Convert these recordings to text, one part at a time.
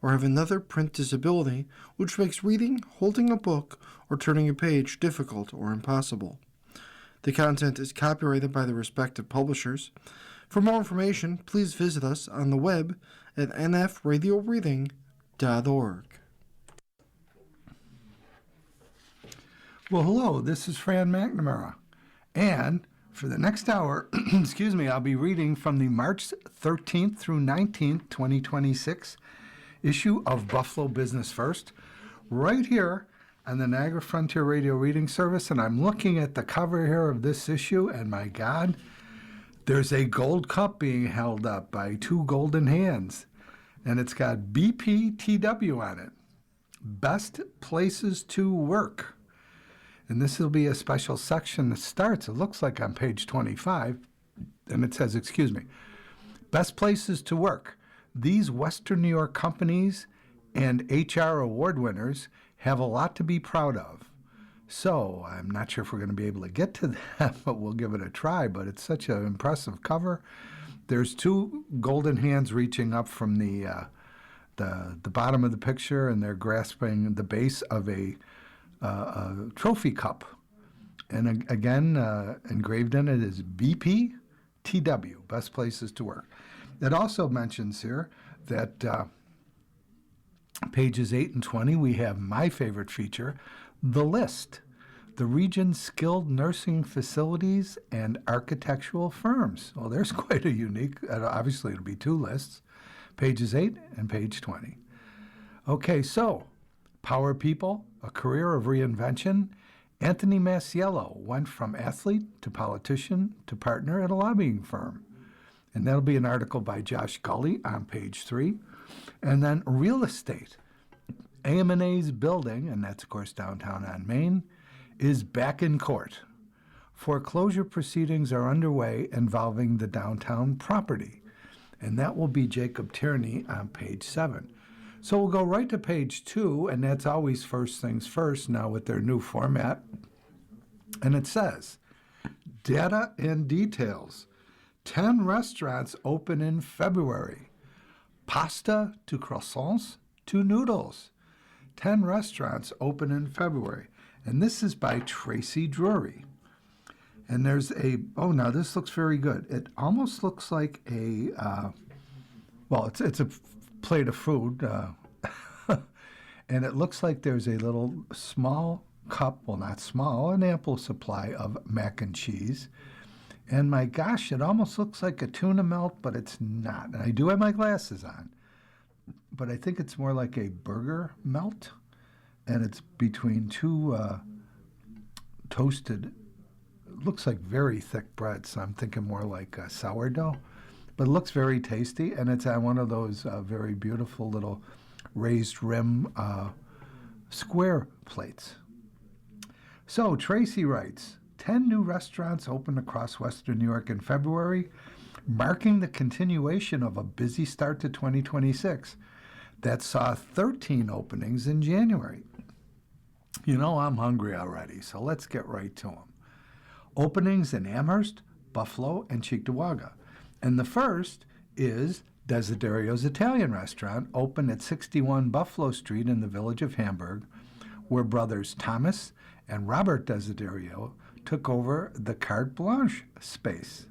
or have another print disability which makes reading, holding a book, or turning a page difficult or impossible. The content is copyrighted by the respective publishers. For more information, please visit us on the web at nfradioreading.org. Well, hello, this is Fran McNamara, and for the next hour, I'll be reading from the March 13th through 19th, 2026 issue of Buffalo Business First, right here on the Niagara Frontier Radio Reading Service, and I'm looking at the cover here of this issue, and my God, there's a gold cup being held up by two golden hands, and it's got BPTW on it, Best Places to Work. And this will be a special section that starts, it looks like on page 25, and it says, Best Places to Work. These Western New York companies and HR award winners have a lot to be proud of. So I'm not sure if we're going to be able to get to that, but we'll give it a try. But it's such an impressive cover. There's two golden hands reaching up from the bottom of the picture, and they're grasping the base of a trophy cup. And again, engraved in it is BPTW, Best Places to Work. It also mentions here that pages 8 and 20, we have my favorite feature, The List, the region's skilled nursing facilities and architectural firms. Well, there's quite a unique, obviously it'll be two lists, pages 8 and page 20. Okay, so Power People, a career of reinvention. Anthony Masiello went from athlete to politician to partner at a lobbying firm. And that'll be an article by Josh Gully on page 3. And then Real Estate. AMNA's building, and that's, of course, downtown on Main, is back in court. Foreclosure proceedings are underway involving the downtown property. And that will be Jacob Tierney on page 7. So we'll go right to page 2, and that's always first things first now with their new format. And it says, Data and Details. 10 restaurants open in February. Pasta to croissants to noodles. 10 restaurants open in February. And this is by Tracy Drury. And there's now this looks very good. It almost looks like it's a plate of food. And it looks like there's a little small cup, well, not small, an ample supply of mac and cheese. And my gosh, it almost looks like a tuna melt, but it's not. And I do have my glasses on, but I think it's more like a burger melt. And it's between two toasted, looks like very thick bread, so I'm thinking more like sourdough. But it looks very tasty, and it's on one of those very beautiful little raised rim square plates. So Tracy writes, 10 new restaurants opened across Western New York in February, marking the continuation of a busy start to 2026 that saw 13 openings in January. You know, I'm hungry already, so let's get right to them. Openings in Amherst, Buffalo, and Cheektowaga. And the first is Desiderio's Italian Restaurant, opened at 61 Buffalo Street in the village of Hamburg, where brothers Thomas and Robert Desiderio took over the Carte Blanche space.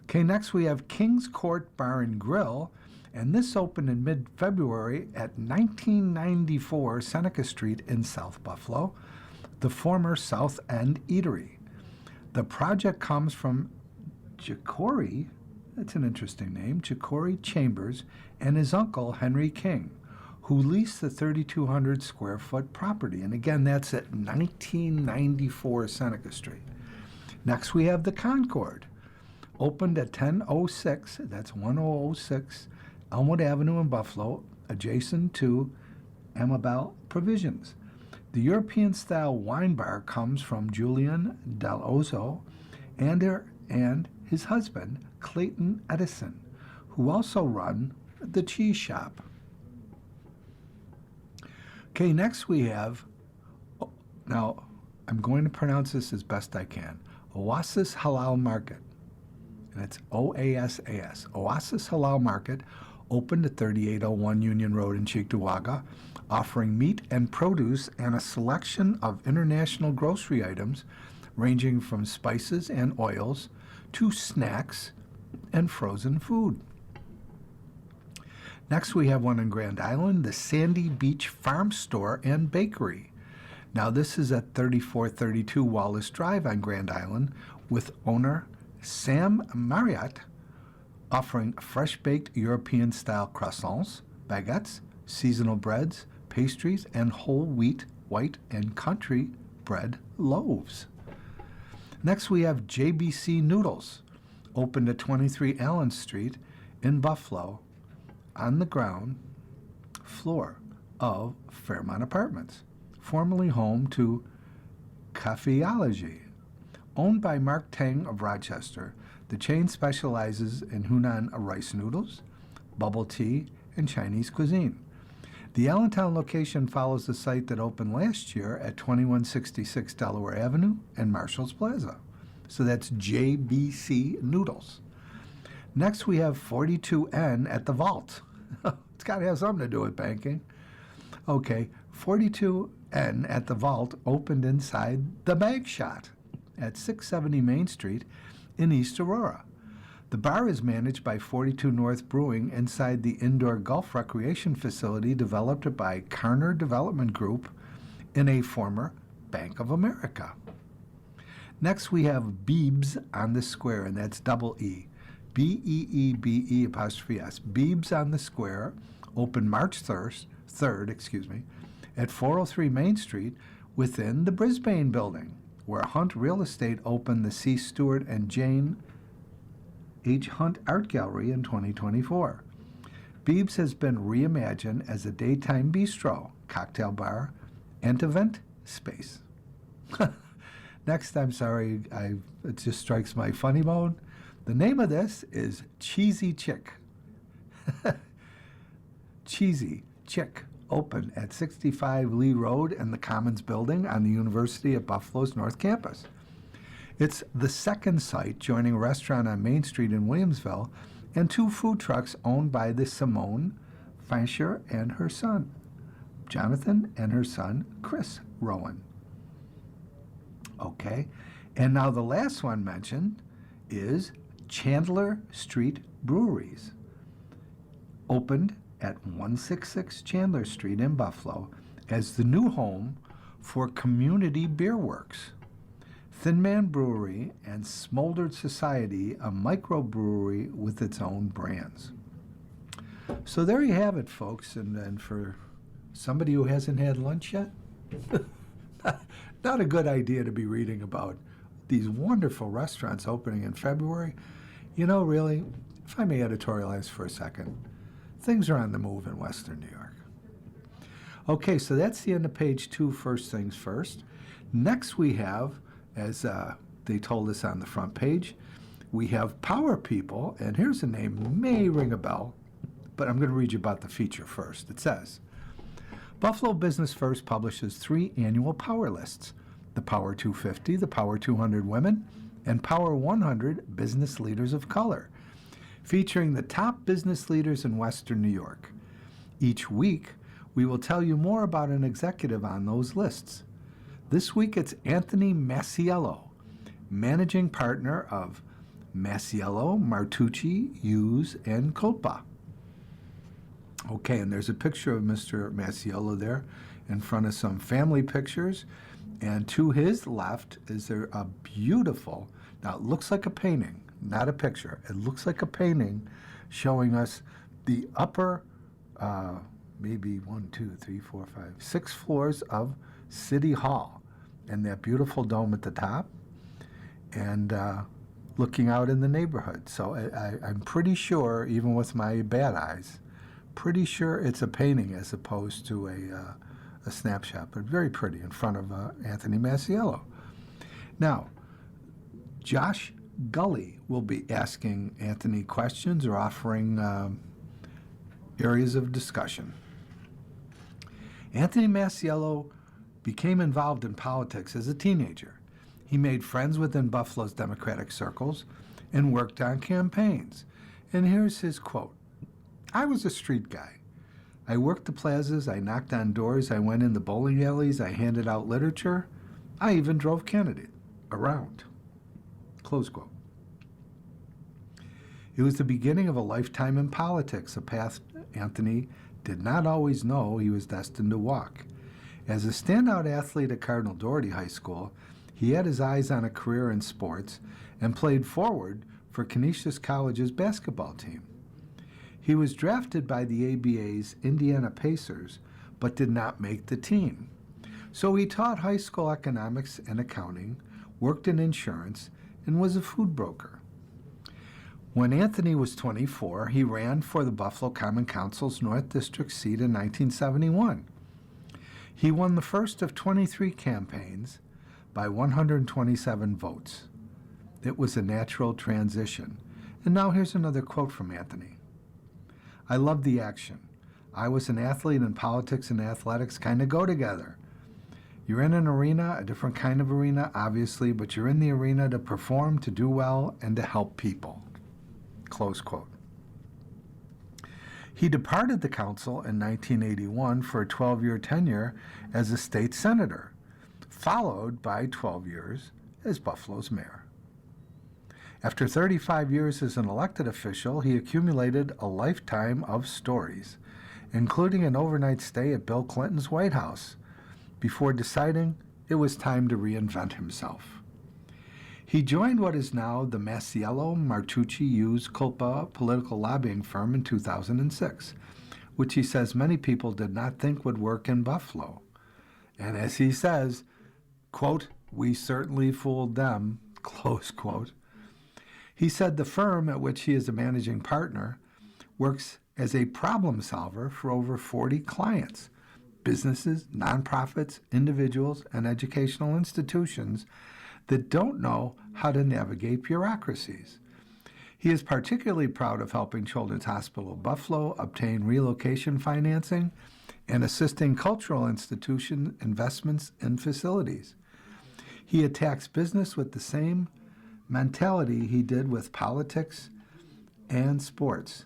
Okay, next we have King's Court Bar and Grill, and this opened in mid-February at 1994 Seneca Street in South Buffalo, the former South End Eatery. The project comes from Ja'Cory, that's an interesting name, Ja'Cory Chambers, and his uncle, Henry King, who leased the 3,200 square foot property. And again, that's at 1994 Seneca Street. Next, we have the Concord, opened at 1006, that's 1006 Elmwood Avenue in Buffalo, adjacent to Amabel Provisions. The European-style wine bar comes from Julian Dell'Ozzo and his husband, Clayton Edison, who also run the cheese shop. Okay, next we have, now I'm going to pronounce this as best I can, Oasis Halal Market. And it's OASAS, Oasis Halal Market, opened at 3801 Union Road in Cheektowaga, offering meat and produce and a selection of international grocery items ranging from spices and oils to snacks and frozen food. Next, we have one in Grand Island, the Sandy Beach Farm Store and Bakery. Now, this is at 3432 Wallace Drive on Grand Island, with owner Sam Marriott offering fresh-baked European-style croissants, baguettes, seasonal breads, pastries, and whole wheat, white, and country bread loaves. Next, we have JBC Noodles, opened at 23 Allen Street in Buffalo, on the ground floor of Fairmont Apartments, formerly home to Cafeology. Owned by Mark Tang of Rochester, the chain specializes in Hunan rice noodles, bubble tea, and Chinese cuisine. The Allentown location follows the site that opened last year at 2166 Delaware Avenue and Marshall's Plaza. So that's JBC Noodles. Next, we have 42N at the Vault. It's got to have something to do with banking. Okay, 42N at the Vault opened inside the Bag Shot at 670 Main Street in East Aurora. The bar is managed by 42 North Brewing inside the indoor golf recreation facility developed by Karner Development Group in a former Bank of America. Next, we have Beebs on the Square, and that's double E. B-E-E-B-E apostrophe S. Beebs on the Square opened March 3rd, at 403 Main Street within the Brisbane building, where Hunt Real Estate opened the C. Stewart and Jane H. Hunt Art Gallery in 2024. Beebs has been reimagined as a daytime bistro, cocktail bar, and event space. Next, I'm sorry, it just strikes my funny bone. The name of this is Cheesy Chick. Cheesy Chick opened at 65 Lee Road in the Commons Building on the University of Buffalo's North Campus. It's the second site, joining a restaurant on Main Street in Williamsville and two food trucks owned by the Simone Fisher and her son, Jonathan, and her son, Chris Rowan. Okay, and now the last one mentioned is Chandler Street Breweries, opened at 166 Chandler Street in Buffalo as the new home for Community Beer Works, Thin Man Brewery, and Smoldered Society, a microbrewery with its own brands. So there you have it, folks, and for somebody who hasn't had lunch yet, not a good idea to be reading about these wonderful restaurants opening in February. You know, really, if I may editorialize for a second, things are on the move in Western New York. Okay, so that's the end of page 2, First Things First. Next we have, as they told us on the front page, we have Power People, and here's a name, may ring a bell, but I'm going to read you about the feature first. It says, Buffalo Business First publishes 3 annual Power Lists: the Power 250, the Power 200 Women, and Power 100 Business Leaders of Color, featuring the top business leaders in Western New York. Each week, we will tell you more about an executive on those lists. This week, it's Anthony Masiello, managing partner of Masiello, Martucci, Hughes, and Colpa. Okay, and there's a picture of Mr. Masiello there in front of some family pictures. And to his left is there a beautiful, now it looks like a painting, not a picture. It looks like a painting showing us the upper, maybe 6 floors of City Hall, and that beautiful dome at the top, and looking out in the neighborhood. So I'm pretty sure, even with my bad eyes, pretty sure it's a painting as opposed to a snapshot, but very pretty in front of Anthony Masiello. Now, Josh Gully will be asking Anthony questions or offering areas of discussion. Anthony Masiello became involved in politics as a teenager. He made friends within Buffalo's Democratic circles and worked on campaigns. And here's his quote. I was a street guy. I worked the plazas, I knocked on doors, I went in the bowling alleys, I handed out literature. I even drove candidates around. Close quote. It was the beginning of a lifetime in politics, a path Anthony did not always know he was destined to walk. As a standout athlete at Cardinal Doherty High School, he had his eyes on a career in sports and played forward for Canisius College's basketball team. He was drafted by the ABA's Indiana Pacers, but did not make the team. So he taught high school economics and accounting, worked in insurance, and was a food broker. When Anthony was 24, he ran for the Buffalo Common Council's North District seat in 1971. He won the first of 23 campaigns by 127 votes. It was a natural transition. And now here's another quote from Anthony. I love the action. I was an athlete, and politics and athletics kind of go together. You're in an arena, a different kind of arena, obviously, but you're in the arena to perform, to do well, and to help people. Close quote. He departed the council in 1981 for a 12-year tenure as a state senator, followed by 12 years as Buffalo's mayor. After 35 years as an elected official, he accumulated a lifetime of stories, including an overnight stay at Bill Clinton's White House, before deciding it was time to reinvent himself. He joined what is now the Masiello Martucci Hughes Culpa political lobbying firm in 2006, which he says many people did not think would work in Buffalo. And as he says, quote, we certainly fooled them, close quote. He said the firm at which he is a managing partner works as a problem solver for over 40 clients, businesses, nonprofits, individuals, and educational institutions that don't know how to navigate bureaucracies. He is particularly proud of helping Children's Hospital of Buffalo obtain relocation financing and assisting cultural institution investments in facilities. He attacks business with the same mentality he did with politics and sports.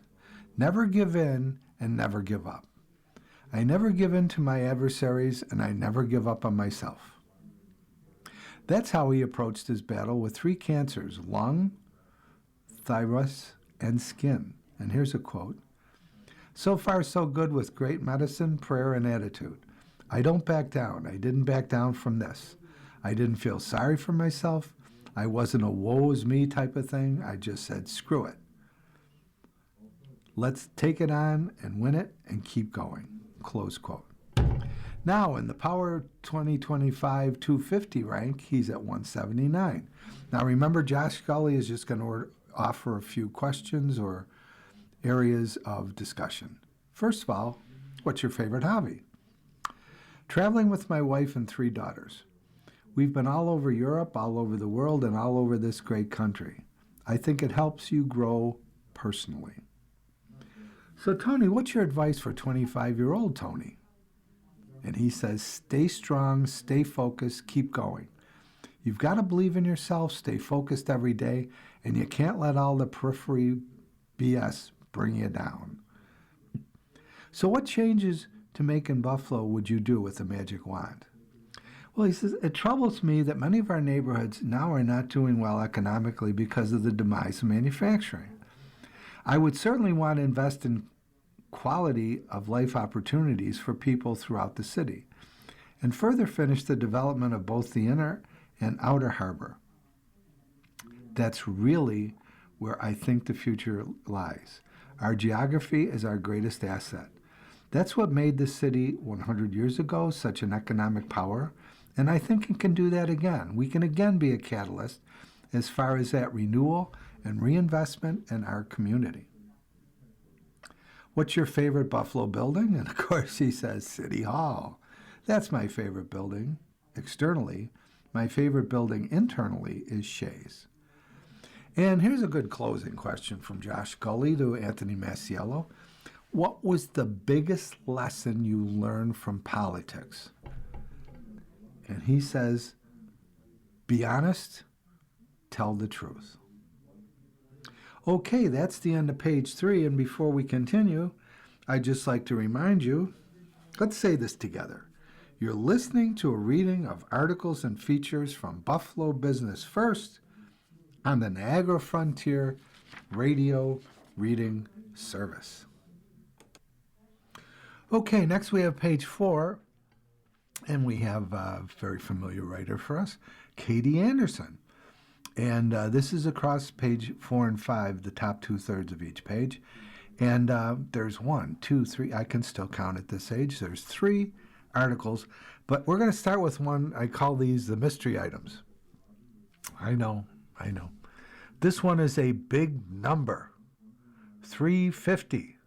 Never give in and never give up. I never give in to my adversaries, and I never give up on myself. That's how he approached his battle with 3 cancers: lung, thymus, and skin. And here's a quote. So far, so good with great medicine, prayer, and attitude. I don't back down. I didn't back down from this. I didn't feel sorry for myself. I wasn't a woe is me type of thing. I just said, screw it. Let's take it on and win it and keep going. Close quote. Now, in the Power 2025 250 rank, he's at 179. Now, remember, Josh Scully is just going to offer a few questions or areas of discussion. First of all, what's your favorite hobby? Traveling with my wife and 3 daughters. We've been all over Europe, all over the world, and all over this great country. I think it helps you grow personally. So, Tony, what's your advice for 25-year-old Tony? And he says, stay strong, stay focused, keep going. You've got to believe in yourself, stay focused every day, and you can't let all the periphery BS bring you down. So what changes to make in Buffalo would you do with a magic wand? Well, he says, it troubles me that many of our neighborhoods now are not doing well economically because of the demise of manufacturing. I would certainly want to invest in quality of life opportunities for people throughout the city, and further finish the development of both the inner and outer harbor. That's really where I think the future lies. Our geography is our greatest asset. That's what made the city 100 years ago such an economic power, and I think it can do that again. We can again be a catalyst as far as that renewal and reinvestment in our community. What's your favorite Buffalo building? And of course he says City Hall. That's my favorite building externally. My favorite building internally is Shea's. And here's a good closing question from Josh Scully to Anthony Masiello. What was the biggest lesson you learned from politics? And he says, be honest, tell the truth. Okay, that's the end of page 3. And before we continue, I'd just like to remind you, let's say this together. You're listening to a reading of articles and features from Buffalo Business First on the Niagara Frontier Radio Reading Service. Okay, next we have page 4, and we have a very familiar writer for us, Katie Anderson. And this is across page 4 and 5, the top 2/3 of each page. And there's 1, 2, 3, I can still count at this age. There's 3 articles, but we're going to start with one. I call these the mystery items. I know. This one is a big number, 350.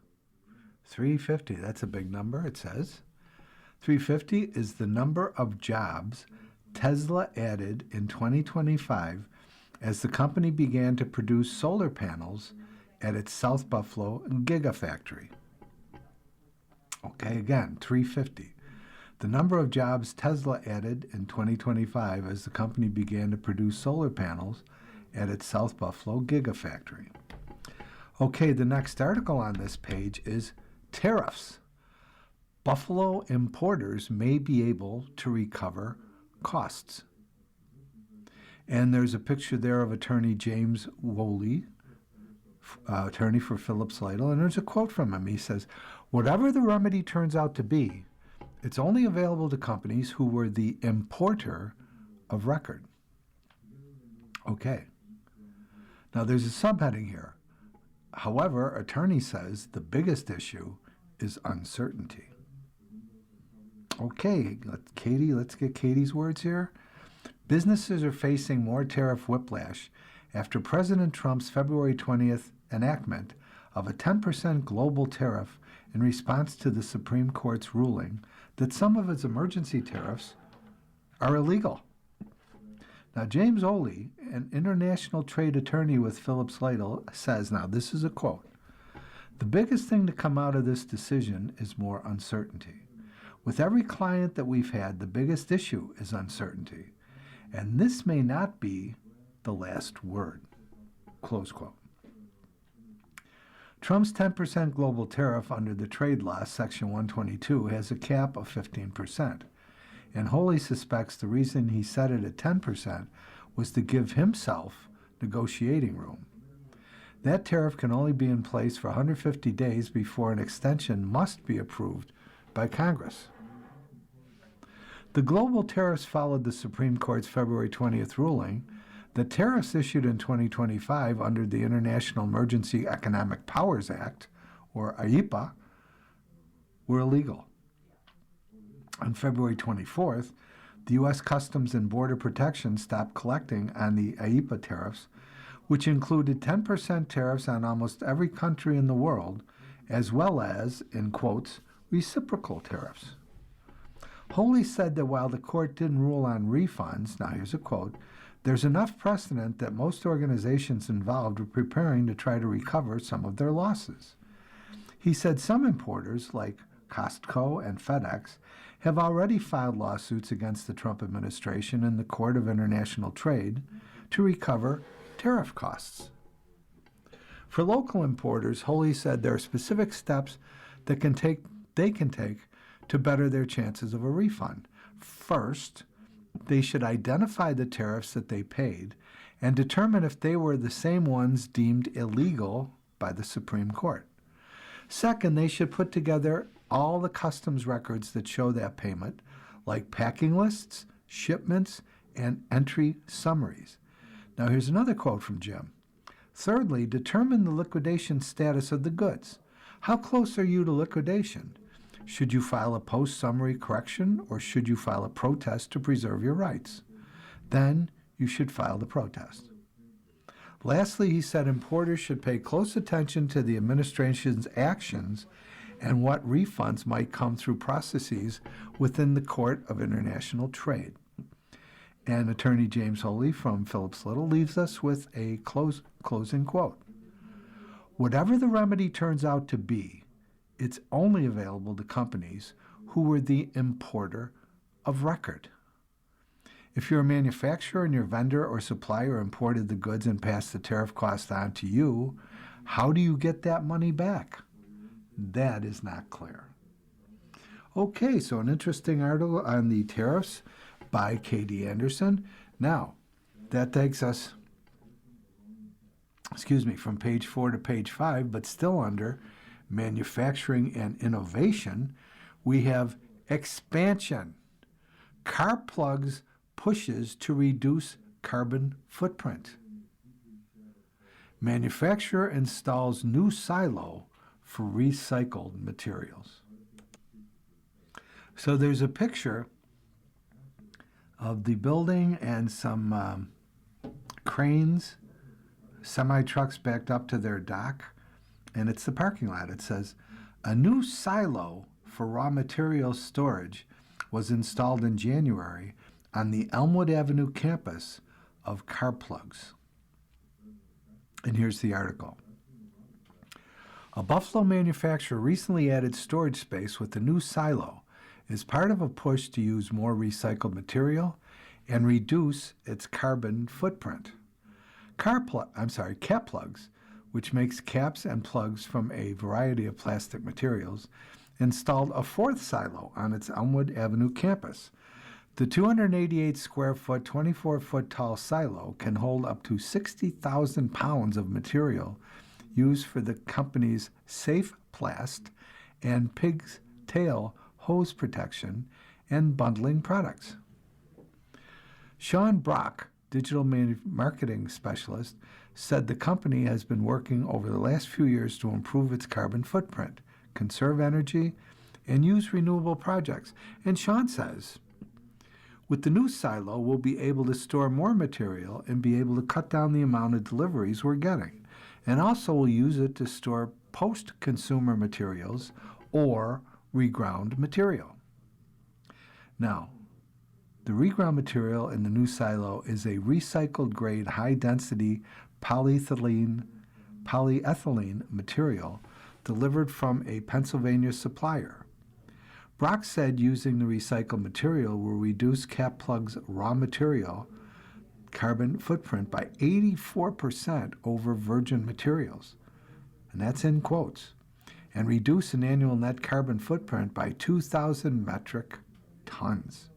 350, that's a big number, it says. 350 is the number of jobs Tesla added in 2025 as the company began to produce solar panels at its South Buffalo Gigafactory. Okay, again, 350. The number of jobs Tesla added in 2025 as the company began to produce solar panels at its South Buffalo Gigafactory. Okay, the next article on this page is tariffs. Buffalo importers may be able to recover costs. And there's a picture there of attorney James Woley, attorney for Phillips Lytle, and there's a quote from him. He says, "Whatever the remedy turns out to be, it's only available to companies who were the importer of record." Okay. Now there's a subheading here. However, attorney says the biggest issue is uncertainty. Okay, let's get Katie's words here. Businesses are facing more tariff whiplash after President Trump's February 20th enactment of a 10% global tariff in response to the Supreme Court's ruling that some of its emergency tariffs are illegal. Now, James Oley, an international trade attorney with Phillips Lytle, says, now this is a quote, "The biggest thing to come out of this decision is more uncertainty. With every client that we've had, the biggest issue is uncertainty. And this may not be the last word." Close quote. Trump's 10% global tariff under the trade law, Section 122, has a cap of 15%. And Holey suspects the reason he set it at 10% was to give himself negotiating room. That tariff can only be in place for 150 days before an extension must be approved by Congress. The global tariffs followed the Supreme Court's February 20th ruling that tariffs issued in 2025 under the International Emergency Economic Powers Act, or IEEPA, were illegal. On February 24th, the U.S. Customs and Border Protection stopped collecting on the IEEPA tariffs, which included 10% tariffs on almost every country in the world, as well as, in quotes, reciprocal tariffs. Holey said that while the court didn't rule on refunds, now here's a quote, "There's enough precedent that most organizations involved are preparing to try to recover some of their losses." He said some importers, like Costco and FedEx, have already filed lawsuits against the Trump administration in the Court of International Trade to recover tariff costs. For local importers, Holey said there are specific steps that they can take to better their chances of a refund. First, they should identify the tariffs that they paid and determine if they were the same ones deemed illegal by the Supreme Court. Second, they should put together all the customs records that show that payment, like packing lists, shipments, and entry summaries. Now here's another quote from Jim. Thirdly, determine the liquidation status of the goods. How close are you to liquidation? Should you file a post-summary correction, or should you file a protest to preserve your rights? Then you should file the protest. Lastly, he said importers should pay close attention to the administration's actions and what refunds might come through processes within the Court of International Trade. And attorney James Holey from Phillips Lytle leaves us with a closing quote. "Whatever the remedy turns out to be, it's only available to companies who were the importer of record." If you're a manufacturer and your vendor or supplier imported the goods and passed the tariff cost on to you, How do you get that money back? That is not clear. Okay, so an interesting article on the tariffs by Katie Anderson. Now, that takes us, from page 4 to page 5, but still under manufacturing and innovation, we have expansion. Car plugs pushes to reduce carbon footprint. Manufacturer installs new silo for recycled materials. So there's a picture of the building and some cranes, semi-trucks backed up to their dock, and it's the parking lot. It says, a new silo for raw materials storage was installed in January on the Elmwood Avenue campus of CarPlugs. And here's the article. A Buffalo manufacturer recently added storage space with the new silo as part of a push to use more recycled material and reduce its carbon footprint. CapPlugs, which makes caps and plugs from a variety of plastic materials, installed a fourth silo on its Elmwood Avenue campus. The 288 square foot, 24 foot tall silo can hold up to 60,000 pounds of material used for the company's Safe Plast and Pig's Tail hose protection and bundling products. Sean Brock, digital marketing specialist, said the company has been working over the last few years to improve its carbon footprint, conserve energy, and use renewable projects. And Sean says, with the new silo, we'll be able to store more material and be able to cut down the amount of deliveries we're getting. And also we'll use it to store post-consumer materials or reground material. Now, the reground material in the new silo is a recycled grade high-density polyethylene material delivered from a Pennsylvania supplier. Brock said using the recycled material will reduce CapPlug's raw material carbon footprint by 84% over virgin materials, and that's in quotes, and reduce an annual net carbon footprint by 2,000 metric tons.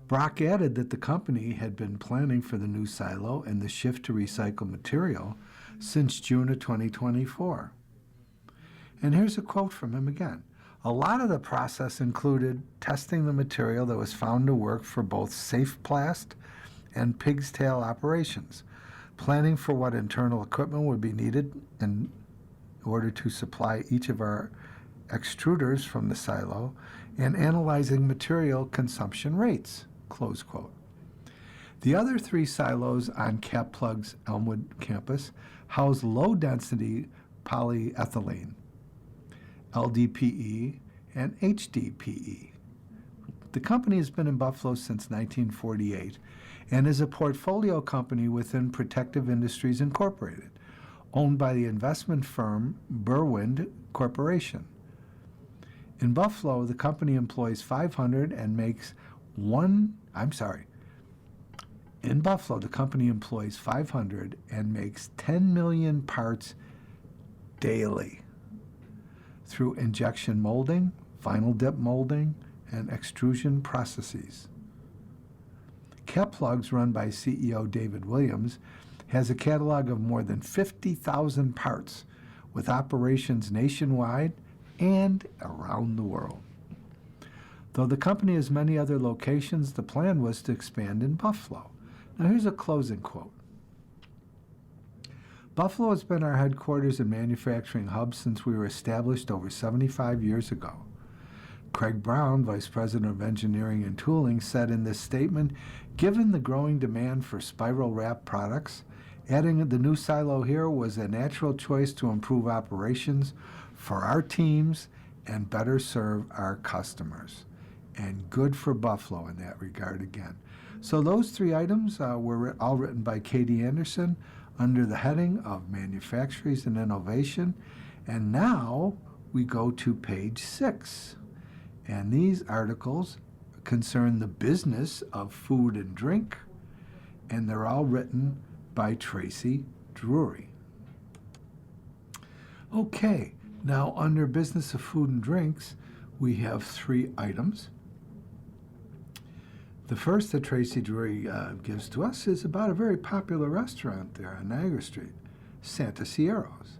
Brock added that the company had been planning for the new silo and the shift to recycled material since June of 2024. And here's a quote from him again. A lot of the process included testing the material that was found to work for both Safe Plast and Pig's Tail operations, planning for what internal equipment would be needed in order to supply each of our extruders from the silo, and analyzing material consumption rates, close quote. The other three silos on CapPlug's Elmwood campus house low-density polyethylene, LDPE, and HDPE. The company has been in Buffalo since 1948 and is a portfolio company within Protective Industries Incorporated, owned by the investment firm Berwind Corporation. In Buffalo, the company employs 500 and makes In Buffalo, the company employs 500 and makes 10 million parts daily through injection molding, final dip molding, and extrusion processes. CapPlugs, run by CEO David Williams, has a catalog of more than 50,000 parts with operations nationwide and around the world. Though the company has many other locations, the plan was to expand in Buffalo. Now here's a closing quote. Buffalo has been our headquarters and manufacturing hub since we were established over 75 years ago. Craig Brown, Vice President of Engineering and Tooling, said in this statement, given the growing demand for spiral wrap products, adding the new silo here was a natural choice to improve operations for our teams and better serve our customers. And good for Buffalo in that regard again. So those three items were all written by Katie Anderson under the heading of Manufacturers and Innovation. And now we go to page 6. And these articles concern the business of food and drink, and they're all written by Tracy Drury. Okay, now under business of food and drinks, we have 3 items. The first that Tracy Drury gives to us is about a very popular restaurant there on Niagara Street, Santa Sierra's.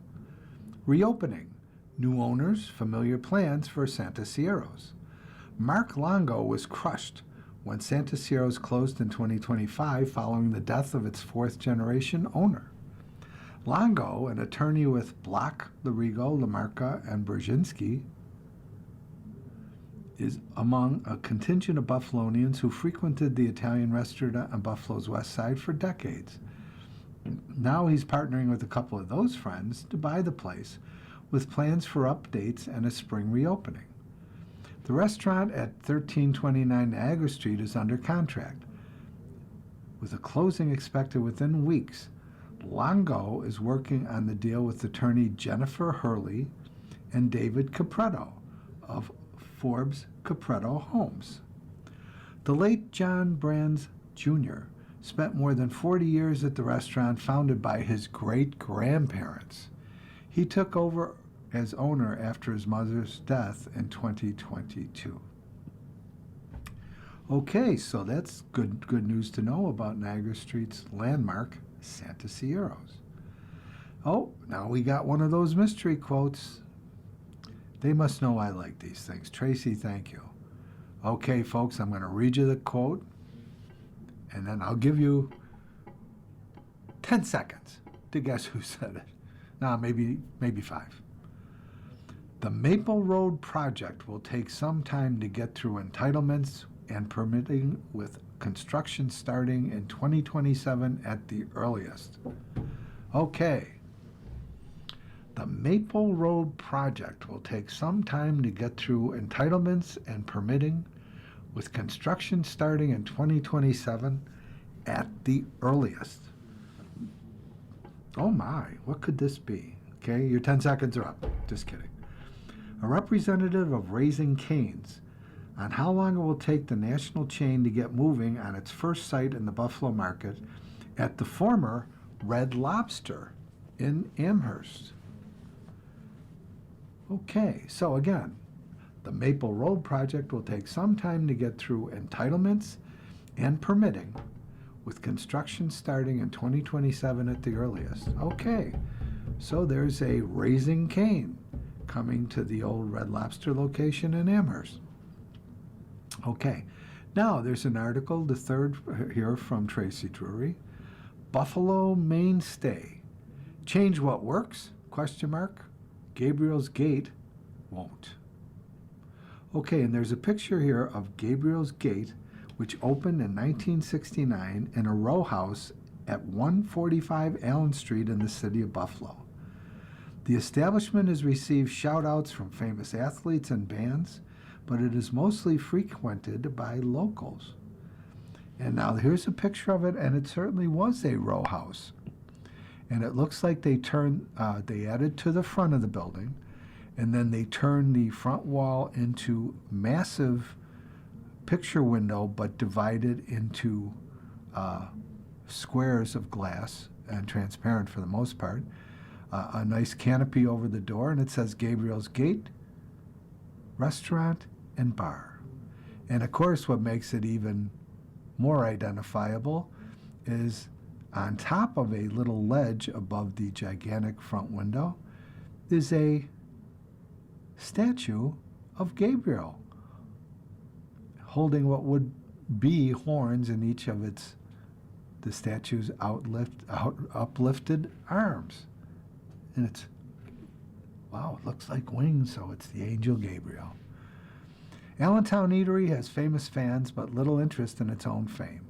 Reopening, new owners, familiar plans for Santa Sierra's. Mark Longo was crushed when Santa Sierra's closed in 2025 following the death of its 4th-generation owner. Longo, an attorney with Block, Larigo, Lamarca, and Brzezinski, is among a contingent of Buffalonians who frequented the Italian restaurant on Buffalo's west side for decades. Now he's partnering with a couple of those friends to buy the place, with plans for updates and a spring reopening. The restaurant at 1329 Niagara Street is under contract, with a closing expected within weeks. Longo is working on the deal with attorney Jennifer Hurley and David Capretto of Forbes Capretto Homes. The late John Brands Jr. spent more than 40 years at the restaurant founded by his great-grandparents. He took over as owner after his mother's death in 2022. Okay, so that's good news to know about Niagara Street's landmark, Santa Sierra's. Oh, now we got one of those mystery quotes. They must know I like these things. Tracy, thank you. Okay, folks, I'm going to read you the quote, and then I'll give you 10 seconds to guess who said it. Nah, maybe 5. The Maple Road project will take some time to get through entitlements and permitting, with construction starting in 2027 at the earliest. Okay. The Maple Road project will take some time to get through entitlements and permitting, with construction starting in 2027 at the earliest. Oh my, what could this be? Okay, your 10 seconds are up. Just kidding. A representative of Raising Cane's on how long it will take the national chain to get moving on its first site in the Buffalo market at the former Red Lobster in Amherst. Okay, so again, the Maple Road project will take some time to get through entitlements and permitting, with construction starting in 2027 at the earliest. Okay, so there's a Raising Cane coming to the old Red Lobster location in Amherst. Okay, now there's an article, the third here from Tracy Drury. Buffalo mainstay. Change what works? Question mark. Gabriel's Gate won't. Okay, and there's a picture here of Gabriel's Gate, which opened in 1969 in a row house at 145 Allen Street in the city of Buffalo. The establishment has received shout-outs from famous athletes and bands, but it is mostly frequented by locals. And now here's a picture of it, and it certainly was a row house. And it looks like they added to the front of the building, and then they turned the front wall into massive picture window, but divided into squares of glass and transparent for the most part. A nice canopy over the door, and it says Gabriel's Gate Restaurant and Bar. And of course, what makes it even more identifiable is on top of a little ledge above the gigantic front window is a statue of Gabriel holding what would be horns in each of the statue's uplifted arms. And it's, wow, it looks like wings, so it's the angel Gabriel. Allentown Eatery has famous fans, but little interest in its own fame.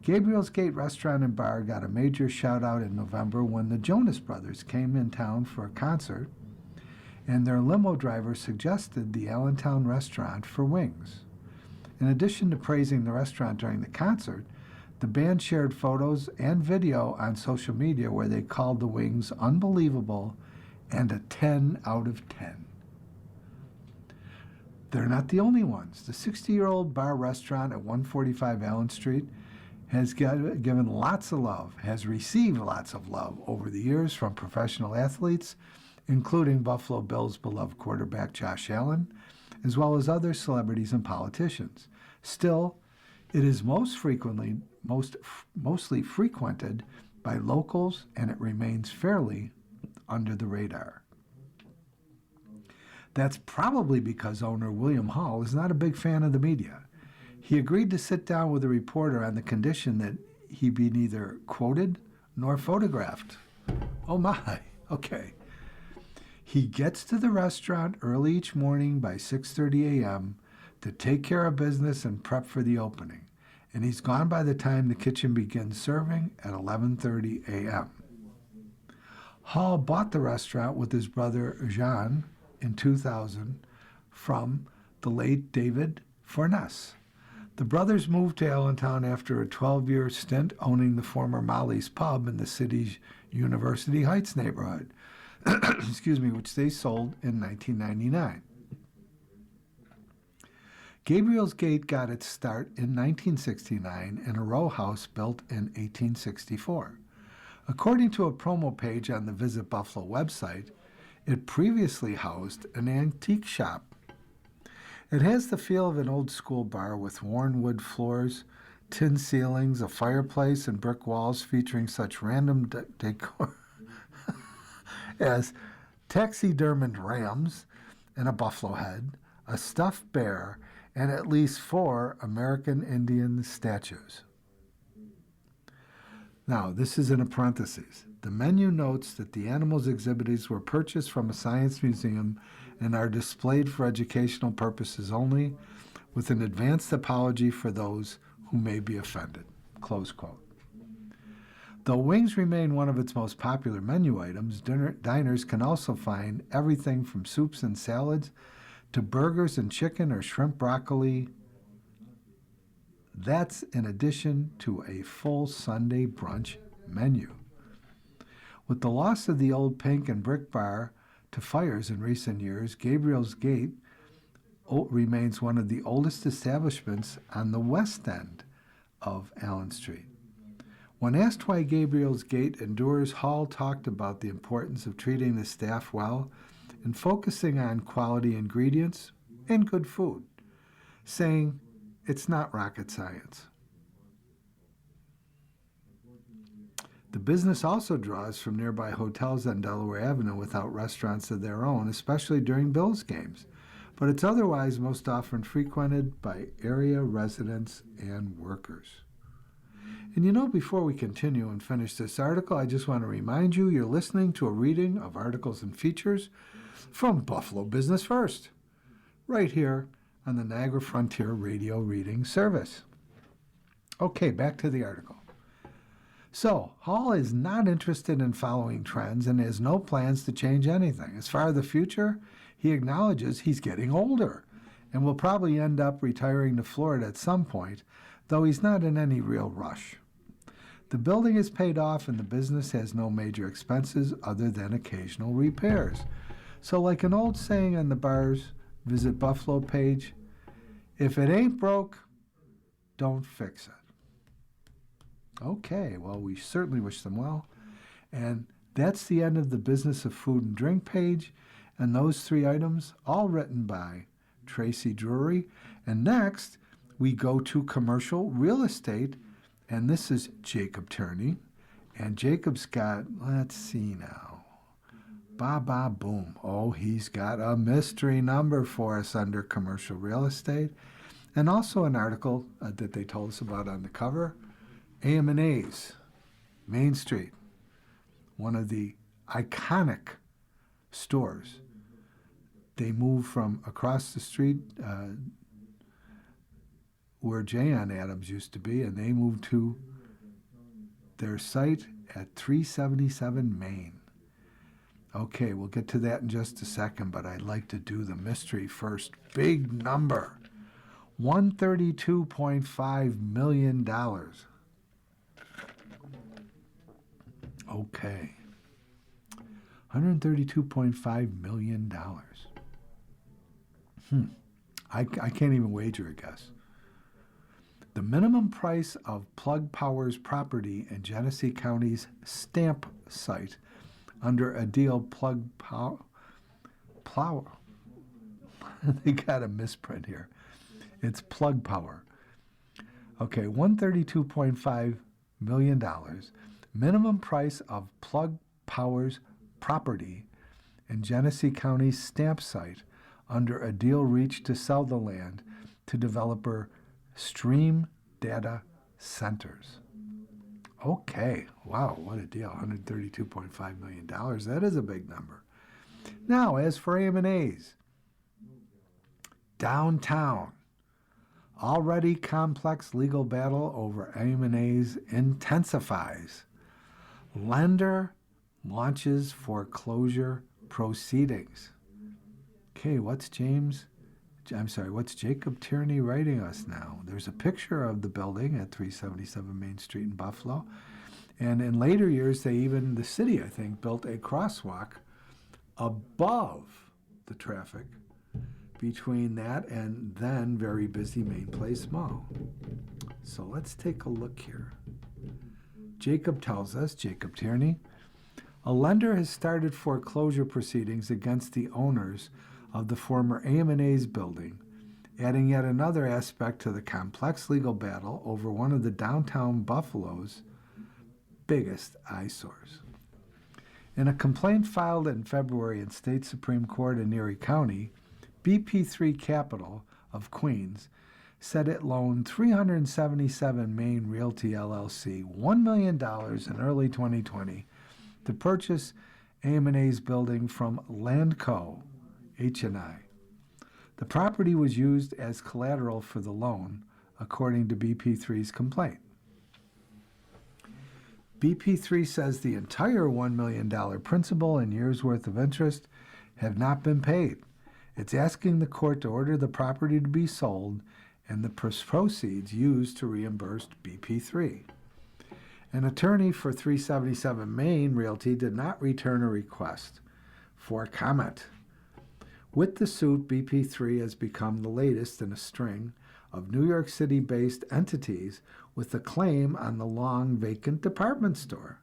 Gabriel's Gate Restaurant and Bar got a major shout-out in November when the Jonas Brothers came in town for a concert, and their limo driver suggested the Allentown restaurant for wings. In addition to praising the restaurant during the concert, the band shared photos and video on social media where they called the wings unbelievable and a 10 out of 10. They're not the only ones. The 60-year-old bar restaurant at 145 Allen Street has given lots of love, has received lots of love over the years from professional athletes including Buffalo Bills' beloved quarterback Josh Allen, as well as other celebrities and politicians. Still, it is mostly frequented by locals, and it remains fairly under the radar. That's probably because owner William Hall is not a big fan of the media. He agreed to sit down with a reporter on the condition that he be neither quoted nor photographed. Oh my, okay. He gets to the restaurant early each morning by 6:30 a.m. to take care of business and prep for the opening, and he's gone by the time the kitchen begins serving at 11:30 a.m. Hall bought the restaurant with his brother Jean in 2000 from the late David Forness. The brothers moved to Allentown after a 12-year stint owning the former Molly's Pub in the city's University Heights neighborhood, which they sold in 1999. Gabriel's Gate got its start in 1969 in a row house built in 1864. According to a promo page on the Visit Buffalo website, it previously housed an antique shop. It has the feel of an old-school bar with worn wood floors, tin ceilings, a fireplace, and brick walls featuring such random decor as taxidermied rams and a buffalo head, a stuffed bear, and at least 4 American Indian statues. Now, this is in a parentheses. The menu notes that the animals exhibited were purchased from a science museum and are displayed for educational purposes only, with an advanced apology for those who may be offended. Close quote. Though wings remain one of its most popular menu items, diners can also find everything from soups and salads to burgers and chicken or shrimp broccoli. That's in addition to a full Sunday brunch menu. With the loss of the old pink and brick bar to fires in recent years, Gabriel's Gate remains one of the oldest establishments on the west end of Allen Street. When asked why Gabriel's Gate endures, Hall talked about the importance of treating the staff well and focusing on quality ingredients and good food, saying, "It's not rocket science." The business also draws from nearby hotels on Delaware Avenue without restaurants of their own, especially during Bills games, but it's otherwise most often frequented by area residents and workers. And before we continue and finish this article, I just want to remind you you're listening to a reading of articles and features from Buffalo Business First, right here on the Niagara Frontier Radio Reading Service. Okay, back to the article. So, Hall is not interested in following trends and has no plans to change anything. As far as the future, he acknowledges he's getting older and will probably end up retiring to Florida at some point, though he's not in any real rush. The building is paid off and the business has no major expenses other than occasional repairs. So like an old saying on the bar's Visit Buffalo page, if it ain't broke, don't fix it. Okay, well, we certainly wish them well. And that's the end of the Business of Food and Drink page. And those 3 items, all written by Tracy Drury. And next, we go to commercial real estate. And this is Jacob Turney. And Jacob's got, let's see now, boom. Oh, he's got a mystery number for us under commercial real estate. And also an article that they told us about on the cover. AM&A's, Main Street, one of the iconic stores. They moved from across the street where J.N. Adams used to be, and they moved to their site at 377 Main. Okay, we'll get to that in just a second, but I'd like to do the mystery first. Big number, $132.5 million. Okay. $132.5 million. I can't even wager a guess. The minimum price of Plug Power's property in Genesee County's Stamp site under a deal Plug Power. They got a misprint here. It's Plug Power. Okay, $132.5 million. Minimum price of Plug Power's property in Genesee County's stamp site under a deal reached to sell the land to developer Stream Data Centers. Okay, wow, what a deal, $132.5 million. That is a big number. Now, as for AM&A's, downtown, already complex legal battle over AM&A's intensifies. Lender launches foreclosure proceedings. Okay, what's Jacob Tierney writing us now? There's a picture of the building at 377 Main Street in Buffalo. And in later years, the city, I think, built a crosswalk above the traffic between that and then very busy Main Place Mall. So let's take a look here. Jacob tells us, Jacob Tierney, a lender has started foreclosure proceedings against the owners of the former AM&A's building, adding yet another aspect to the complex legal battle over one of the downtown Buffalo's biggest eyesores. In a complaint filed in February in State Supreme Court in Erie County, BP3 Capital of Queens said it loaned 377 Main Realty LLC $1 million in early 2020 to purchase AM&A's building from Landco H&I. The property was used as collateral for the loan, according to BP3's complaint. BP3 says the entire $1 million principal and years' worth of interest have not been paid. It's asking the court to order the property to be sold and the proceeds used to reimburse BP3. An attorney for 377 Main Realty did not return a request for comment. With the suit, BP3 has become the latest in a string of New York City-based entities with a claim on the long-vacant department store.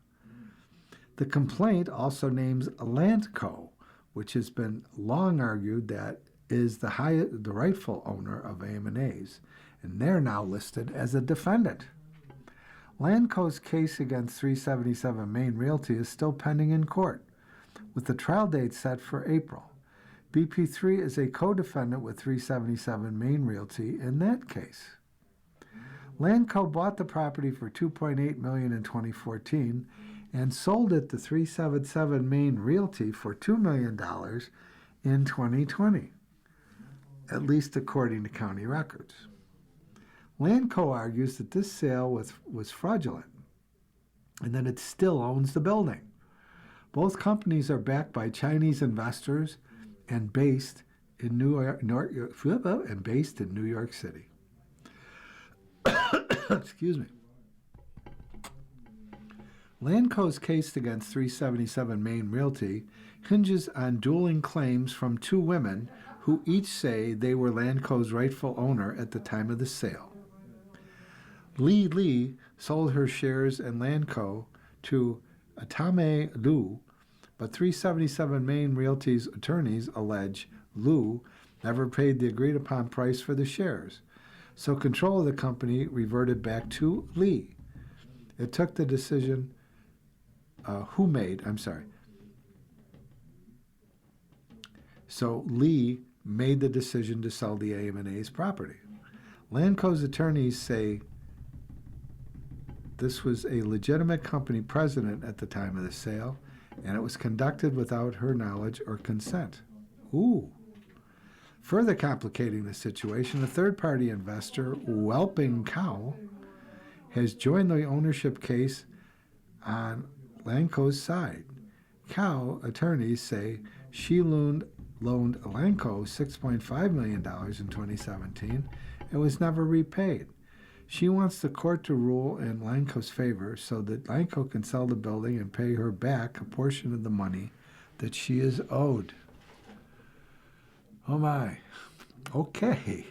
The complaint also names Landco, which has been long argued that is the rightful owner of AM&A's, and they're now listed as a defendant. Landco's case against 377 Main Realty is still pending in court, with the trial date set for April. BP3 is a co-defendant with 377 Main Realty in that case. Landco bought the property for $2.8 million in 2014 and sold it to 377 Main Realty for $2 million in 2020, at least according to county records. Landco argues that this sale was fraudulent and that it still owns the building. Both companies are backed by Chinese investors and based in New York City. Excuse me. Landco's case against 377 Main Realty hinges on dueling claims from two women who each say they were Landco's rightful owner at the time of the sale. Li sold her shares in Landco to Atame Liu, but 377 Main Realty's attorneys allege Liu never paid the agreed-upon price for the shares, so control of the company reverted back to Li. It took the decision So Li made the decision to sell the AM&A's property. Landco's attorneys say this was a legitimate company president at the time of the sale, and it was conducted without her knowledge or consent. Ooh. Further complicating the situation, a third-party investor, Whelping Cow, has joined the ownership case on Landco's side. Cow attorneys say she loaned Landco $6.5 million in 2017 and was never repaid. She wants the court to rule in Landco's favor so that Landco can sell the building and pay her back a portion of the money that she is owed. Oh my. Okay.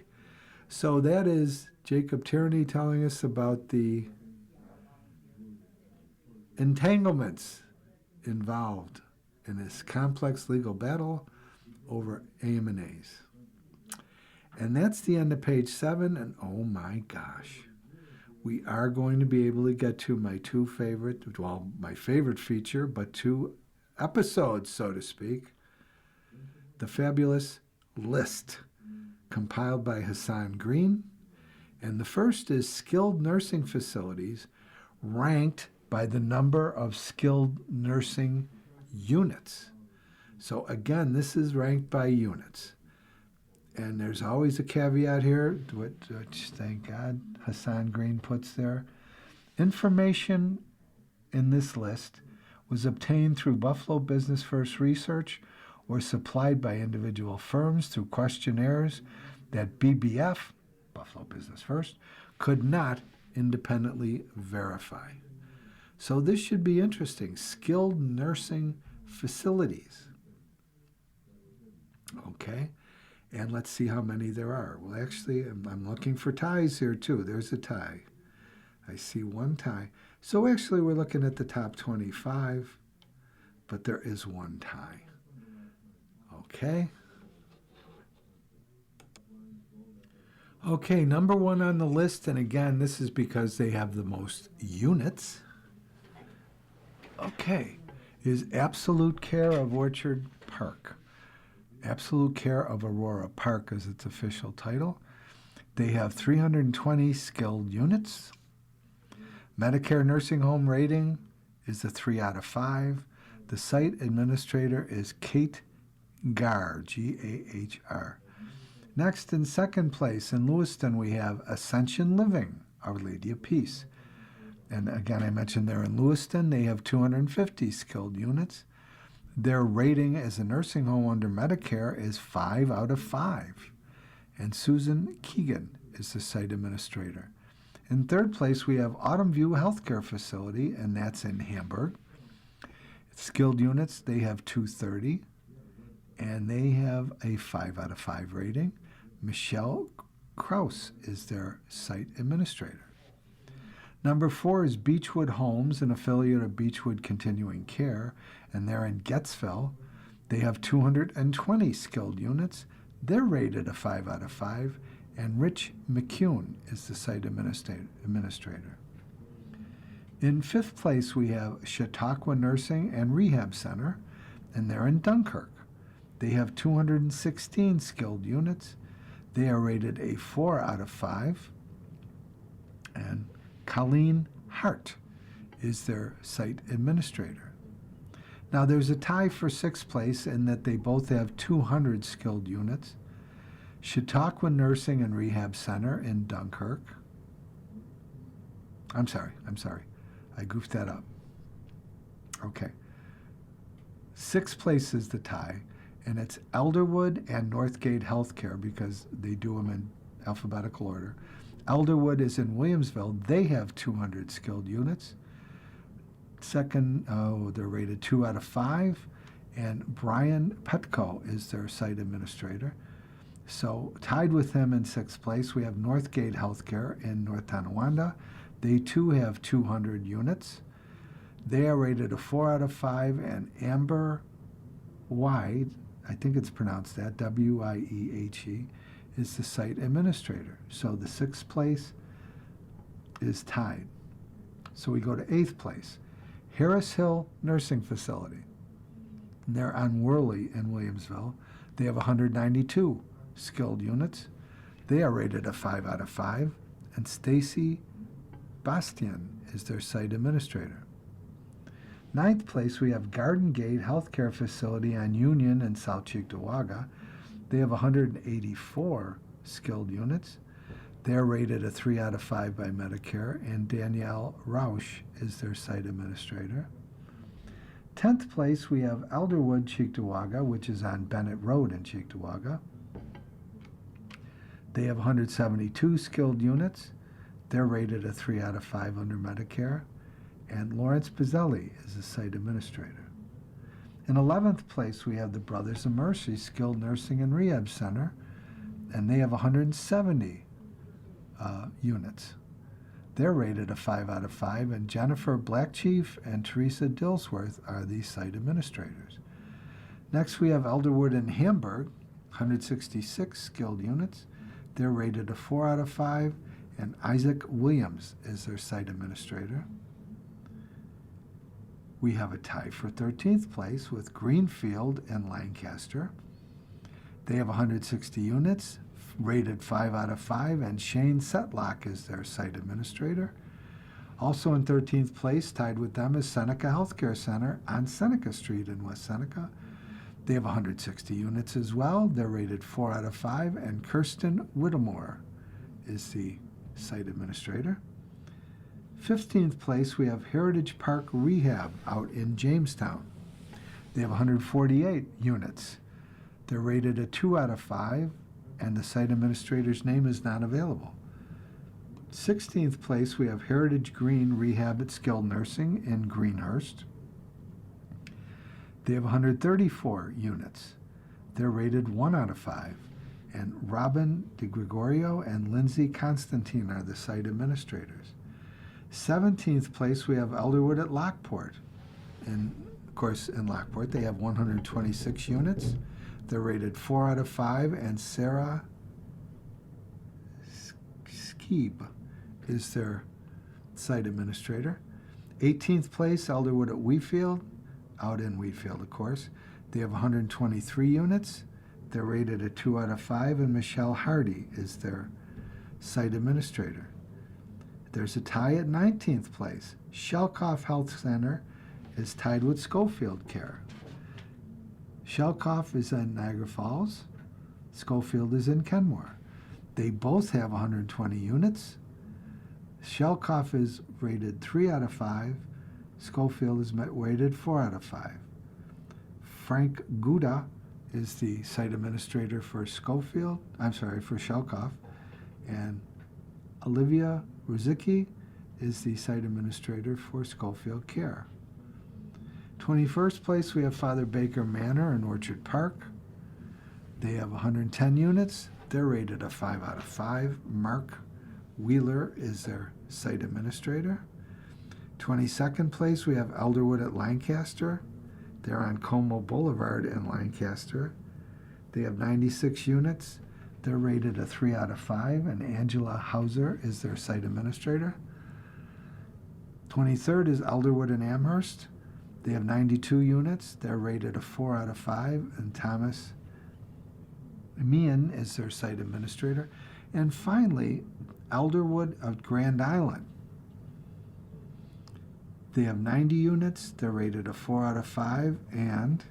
So that is Jacob Tierney telling us about the entanglements involved in this complex legal battle over AMNAs. And that's the end of page 7, and oh my gosh, we are going to be able to get to my my favorite feature, but 2 episodes, so to speak. The fabulous list compiled by Hassan Green. And the first is skilled nursing facilities ranked by the number of skilled nursing units. So again, this is ranked by units. And there's always a caveat here, which thank God Hassan Green puts there. Information in this list was obtained through Buffalo Business First research or supplied by individual firms through questionnaires that BBF, Buffalo Business First, could not independently verify. So this should be interesting. Skilled nursing facilities. Okay. And let's see how many there are. Well, actually, I'm looking for ties here, too. There's a tie. I see 1 tie. So actually, we're looking at the top 25, but there is 1 tie. Okay. Okay, number 1 on the list, and again, this is because they have the most units. Okay, is Absolute Care of Orchard Park. Absolute Care of Aurora Park is its official title. They have 320 skilled units. Medicare nursing home rating is a 3 out of 5. The site administrator is Kate Gahr, G-A-H-R. Next, in second place, in Lewiston, we have Ascension Living, Our Lady of Peace. And again, I mentioned they're in Lewiston. They have 250 skilled units. Their rating as a nursing home under Medicare is 5 out of 5. And Susan Keegan is the site administrator. In third place, we have Autumn View Healthcare Facility, and that's in Hamburg. Skilled units, they have 230, and they have a 5 out of 5 rating. Michelle Kraus is their site administrator. Number 4 is Beechwood Homes, an affiliate of Beechwood Continuing Care, and they're in Gettsville. They have 220 skilled units. They're rated a 5 out of 5, and Rich McCune is the site administrator. In fifth place, we have Chautauqua Nursing and Rehab Center, and they're in Dunkirk. They have 216 skilled units. They are rated a 4 out of 5, and Colleen Hart is their site administrator. Now, there's a tie for sixth place in that they both have 200 skilled units. Chautauqua Nursing and Rehab Center in Dunkirk. I'm sorry. I goofed that up. Okay. Sixth place is the tie, and it's Elderwood and Northgate Healthcare because they do them in alphabetical order. Elderwood is in Williamsville. They have 200 skilled units. Second, they're rated 2 out of 5, and Brian Petco is their site administrator. So tied with him in sixth place, we have Northgate Healthcare in North Tonawanda. They too have 200 units. They are rated a 4 out of 5, and Amber Wide, I think it's pronounced that, W-I-E-H-E, is the site administrator. So the sixth place is tied. So we go to eighth place. Harris Hill Nursing Facility. And they're on Worley in Williamsville. They have 192 skilled units. They are rated a 5 out of 5. And Stacy Bastian is their site administrator. Ninth place, we have Garden Gate Healthcare Facility on Union in South Cheektowaga. They have 184 skilled units. They're rated a 3 out of 5 by Medicare, and Danielle Rausch is their site administrator. 10th place, we have Elderwood Cheektowaga, which is on Bennett Road in Cheektowaga. They have 172 skilled units. They're rated a 3 out of 5 under Medicare, and Lawrence Pizzelli is the site administrator. In 11th place, we have the Brothers of Mercy Skilled Nursing and Rehab Center, and they have 170 units. They're rated a 5 out of 5, and Jennifer Blackchief and Teresa Dillsworth are the site administrators. Next, we have Elderwood and Hamburg, 166 skilled units. They're rated a 4 out of 5, and Isaac Williams is their site administrator. We have a tie for 13th place with Greenfield and Lancaster. They have 160 units, rated 5 out of 5, and Shane Setlock is their site administrator. Also in 13th place, tied with them, is Seneca Healthcare Center on Seneca Street in West Seneca. They have 160 units as well. They're rated 4 out of 5, and Kirsten Whittemore is the site administrator. 15th place, we have Heritage Park Rehab out in Jamestown. They have 148 units. They're rated a 2 out of 5, and the site administrator's name is not available. 16th place, we have Heritage Green Rehab at Skilled Nursing in Greenhurst. They have 134 units. They're rated 1 out of 5, and Robin DeGregorio and Lindsay Constantine are the site administrators. 17th place, we have Elderwood at Lockport. And, of course, in Lockport, they have 126 units. They're rated 4 out of 5, and Sarah Skeeb is their site administrator. 18th place, Elderwood at Wheatfield, out in Wheatfield, of course. They have 123 units. They're rated a 2 out of 5, and Michelle Hardy is their site administrator. There's a tie at 19th place. Shelkoff Health Center is tied with Schofield Care. Shelkoff is in Niagara Falls. Schofield is in Kenmore. They both have 120 units. Shelkoff is rated 3 out of 5. Schofield is rated 4 out of 5. Frank Guda is the site administrator for for Shelkoff. And Olivia Ruzicki is the site administrator for Schofield Care. 21st place, we have Father Baker Manor in Orchard Park. They have 110 units. They're rated a 5 out of 5. Mark Wheeler is their site administrator. 22nd place, we have Elderwood at Lancaster. They're on Como Boulevard in Lancaster. They have 96 units. They're rated a 3 out of 5, and Angela Hauser is their site administrator. 23rd is Elderwood in Amherst. They have 92 units. They're rated a 4 out of 5, and Thomas Meehan is their site administrator. And finally, Elderwood of Grand Island. They have 90 units. They're rated a 4 out of 5, and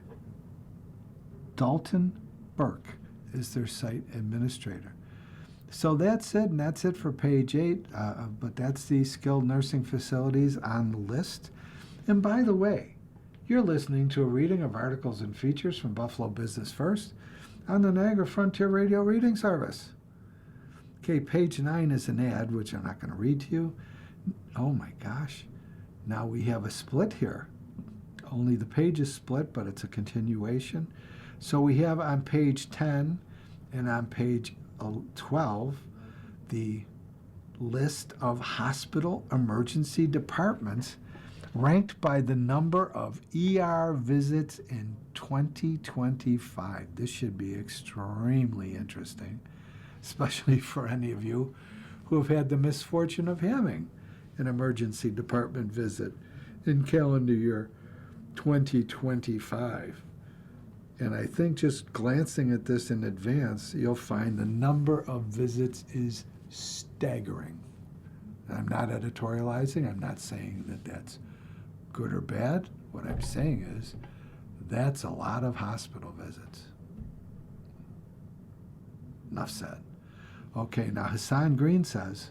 Dalton Burke is their site administrator. So that's it, and that's it for page 8, but that's the skilled nursing facilities on the list. And by the way, you're listening to a reading of articles and features from Buffalo Business First on the Niagara Frontier Radio Reading Service. Okay, page 9 is an ad, which I'm not going to read to you. Oh my gosh, now we have a split here. Only the page is split, but it's a continuation. So we have on page 10 and on page 12 the list of hospital emergency departments ranked by the number of ER visits in 2025. This should be extremely interesting, especially for any of you who have had the misfortune of having an emergency department visit in calendar year 2025. And I think just glancing at this in advance, you'll find the number of visits is staggering. I'm not editorializing. I'm not saying that that's good or bad. What I'm saying is that's a lot of hospital visits. Enough said. Okay, now Hassan Green says,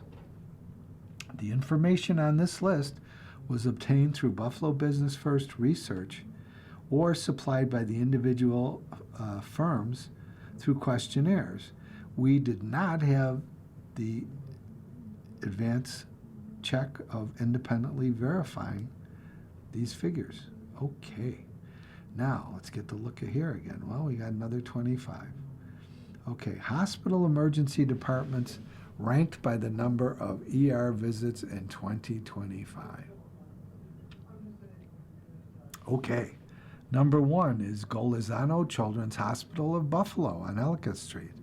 the information on this list was obtained through Buffalo Business First research or supplied by the individual firms through questionnaires. We did not have the advance check of independently verifying these figures. Okay, now let's get to look at here again. Well, we got another 25. Okay, hospital emergency departments ranked by the number of ER visits in 2025. Okay, Number 1 is Golizano Children's Hospital of Buffalo on Ellicott Street.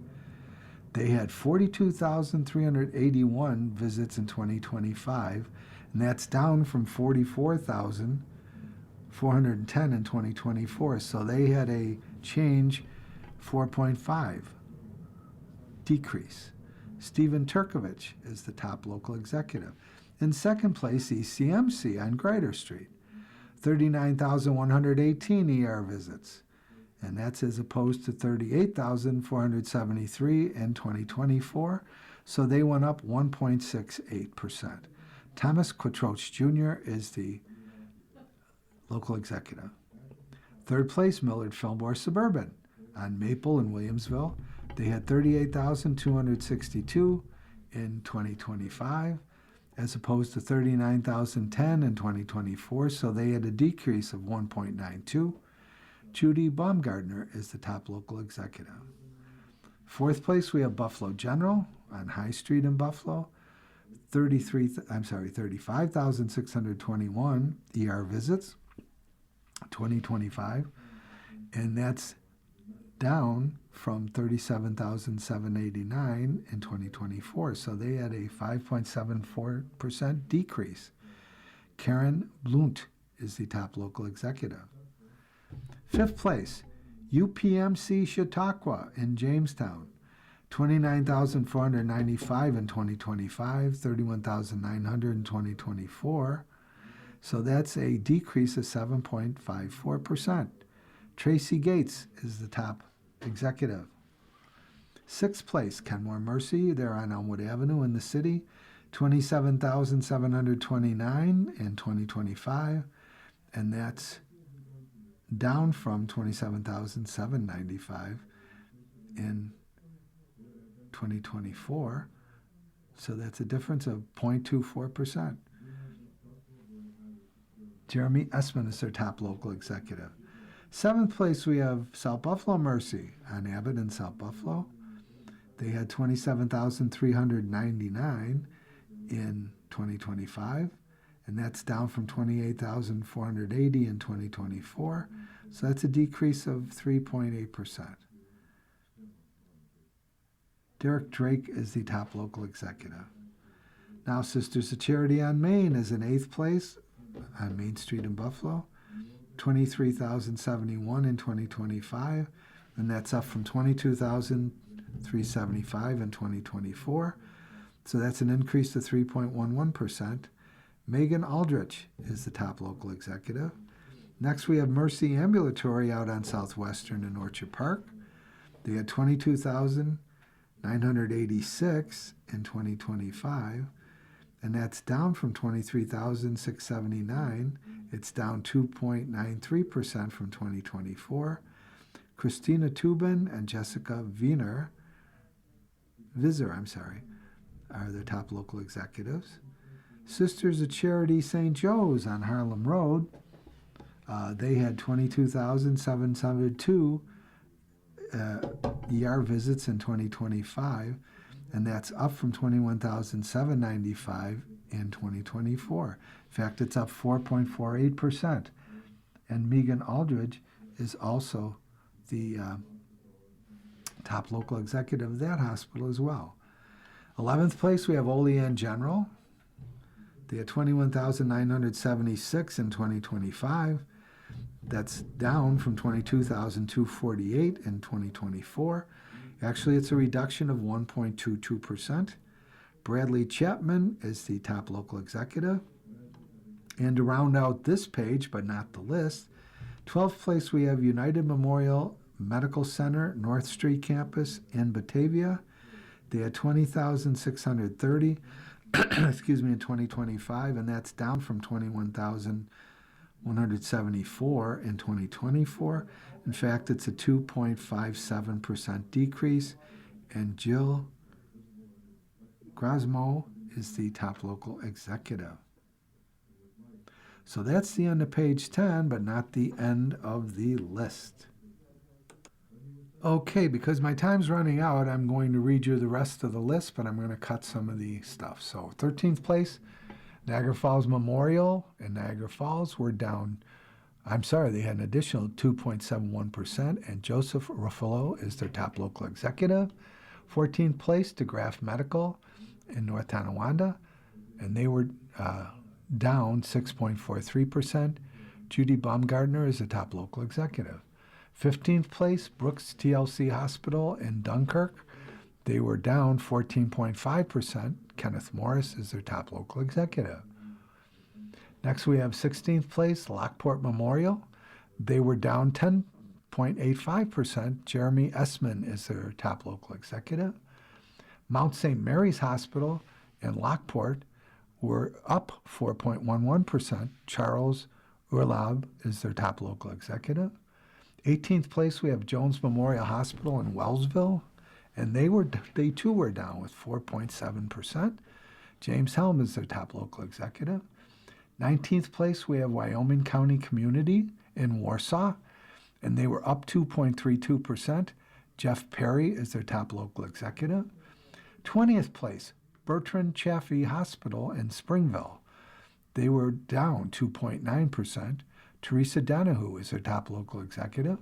They had 42,381 visits in 2025, and that's down from 44,410 in 2024. So they had a change, 4.5 decrease. Stephen Turkovich is the top local executive. In second place, ECMC on Grider Street, 39,118 ER visits, and that's as opposed to 38,473 in 2024, so they went up 1.68%. Thomas Quatroch Jr. is the local executive. Third place, Millard Fillmore Suburban on Maple in Williamsville. They had 38,262 in 2025, as opposed to 39,010 in 2024, so they had a decrease of 1.92. Judy Baumgardner is the top local executive. Fourth place, we have Buffalo General on High Street in Buffalo, 35,621 ER visits, 2025, and that's down from 37,789 in 2024. So they had a 5.74% decrease. Karen Blunt is the top local executive. Fifth place, UPMC Chautauqua in Jamestown, 29,495 in 2025, 31,900 in 2024. So that's a decrease of 7.54%. Tracy Gates is the top executive. Sixth place, Kenmore Mercy. They're on Elmwood Avenue in the city, 27,729 in 2025, and that's down from 27,795 in 2024. So that's a difference of 0.24%. Jeremy Essman is their top local executive. Seventh place, we have South Buffalo Mercy on Abbott in South Buffalo. They had 27,399 in 2025, and that's down from 28,480 in 2024. So that's a decrease of 3.8%. Derek Drake is the top local executive. Now, Sisters of Charity on Main is in eighth place on Main Street in Buffalo, 23,071 in 2025, and that's up from 22,375 in 2024. So that's an increase of 3.11%. Megan Aldrich is the top local executive. Next, we have Mercy Ambulatory out on Southwestern in Orchard Park. They had 22,986 in 2025, and that's down from 23,679. It's down 2.93% from 2024. Christina Tubin and Jessica Visser, are the top local executives. Sisters of Charity St. Joe's on Harlem Road, they had 22,702 ER visits in 2025, and that's up from 21,795 in 2024. In fact, it's up 4.48%. And Megan Aldridge is also the top local executive of that hospital as well. 11th place, we have Olean General. They had 21,976 in 2025. That's down from 22,248 in 2024. Actually, it's a reduction of 1.22%. Bradley Chapman is the top local executive. And to round out this page, but not the list, 12th place we have United Memorial Medical Center, North Street Campus in Batavia. They had 20,630 in 2025, and that's down from 21,174 in 2024. In fact, it's a 2.57% decrease, and Jill Grosmo is the top local executive. So that's the end of page 10, but not the end of the list. Okay, because my time's running out, I'm going to read you the rest of the list, but I'm going to cut some of the stuff. So 13th place, Niagara Falls Memorial in Niagara Falls. We're down I'm sorry, they had an additional 2.71%, and Joseph Ruffalo is their top local executive. 14th place, DeGraff Medical in North Tonawanda, and they were down 6.43%. Judy Baumgartner is the top local executive. 15th place, Brooks TLC Hospital in Dunkirk. They were down 14.5%. Kenneth Morris is their top local executive. Next, we have 16th place, Lockport Memorial. They were down 10.85%. Jeremy Essman is their top local executive. Mount St. Mary's Hospital in Lockport were up 4.11%. Charles Urlaub is their top local executive. 18th place, we have Jones Memorial Hospital in Wellsville, and they too were down with 4.7%. James Helm is their top local executive. 19th place, we have Wyoming County Community in Warsaw, and they were up 2.32%. Jeff Perry is their top local executive. 20th place, Bertrand Chaffee Hospital in Springville. They were down 2.9%. Teresa Donahue is their top local executive.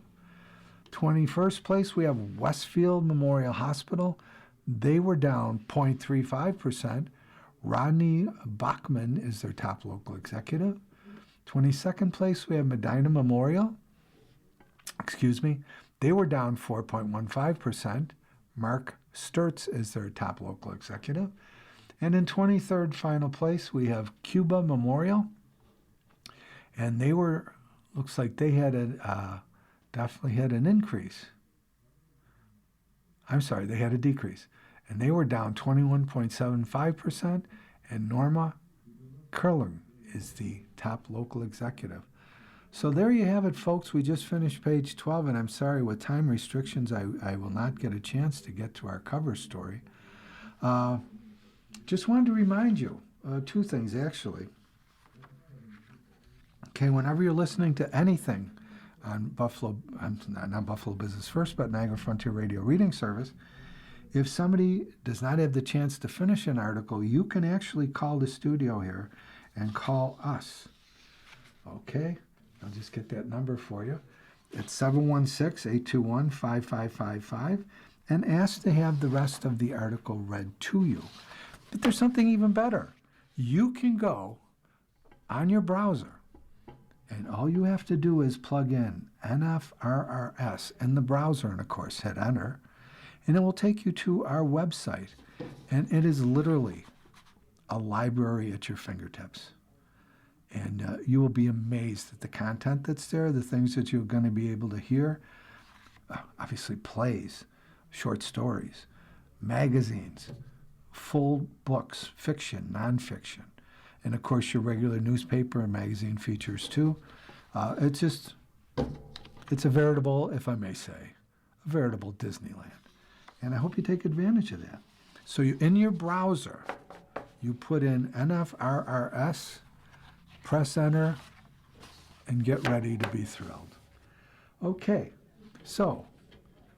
21st place, we have Westfield Memorial Hospital. They were down 0.35%. Rodney Bachman is their top local executive. 22nd place, we have Medina Memorial. They were down 4.15%. Mark Sturtz is their top local executive. And in 23rd final place, we have Cuba Memorial. And they looks like they had definitely had an increase. I'm sorry, they had a decrease. And they were down 21.75%. And Norma Curling is the top local executive. So there you have it, folks. We just finished page 12, and I'm sorry, with time restrictions, I will not get a chance to get to our cover story. Just wanted to remind you two things, actually. Okay, whenever you're listening to anything on not Buffalo Business First, but Niagara Frontier Radio Reading Service, if somebody does not have the chance to finish an article, you can actually call the studio here and call us. Okay, I'll just get that number for you. It's 716-821-5555, and ask to have the rest of the article read to you. But there's something even better. You can go on your browser, and all you have to do is plug in NFRRS in the browser, and of course hit enter, and it will take you to our website. And it is literally a library at your fingertips. And you will be amazed at the content that's there, the things that you're going to be able to hear. Obviously, plays, short stories, magazines, full books, fiction, nonfiction, and of course your regular newspaper and magazine features too. It's a veritable, if I may say, a veritable Disneyland. And I hope you take advantage of that. So in your browser, you put in NFRRS, press enter, and get ready to be thrilled. Okay, so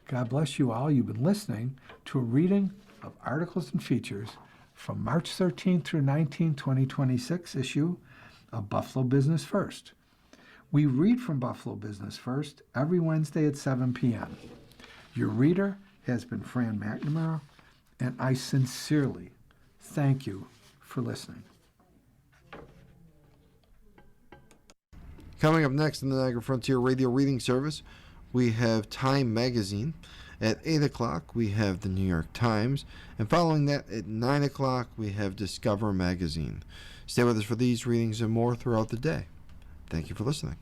God bless you all. You've been listening to a reading of articles and features from March 13th through 19th, 2026 issue of Buffalo Business First. We read from Buffalo Business First every Wednesday at 7 p.m. Your reader has been Fran McNamara, and I sincerely thank you for listening. Coming up next in the Niagara Frontier Radio Reading Service, we have Time Magazine. At 8 o'clock, we have the New York Times. And following that, at 9 o'clock, we have Discover Magazine. Stay with us for these readings and more throughout the day. Thank you for listening.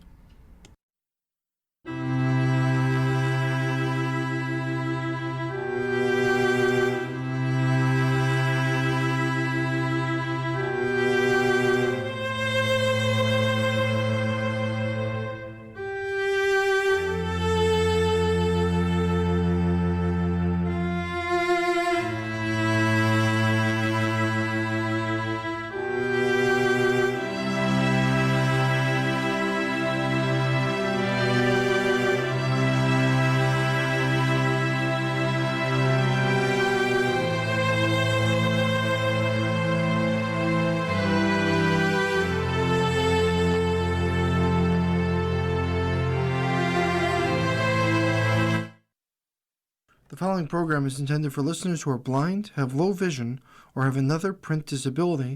The following program is intended for listeners who are blind, have low vision, or have another print disability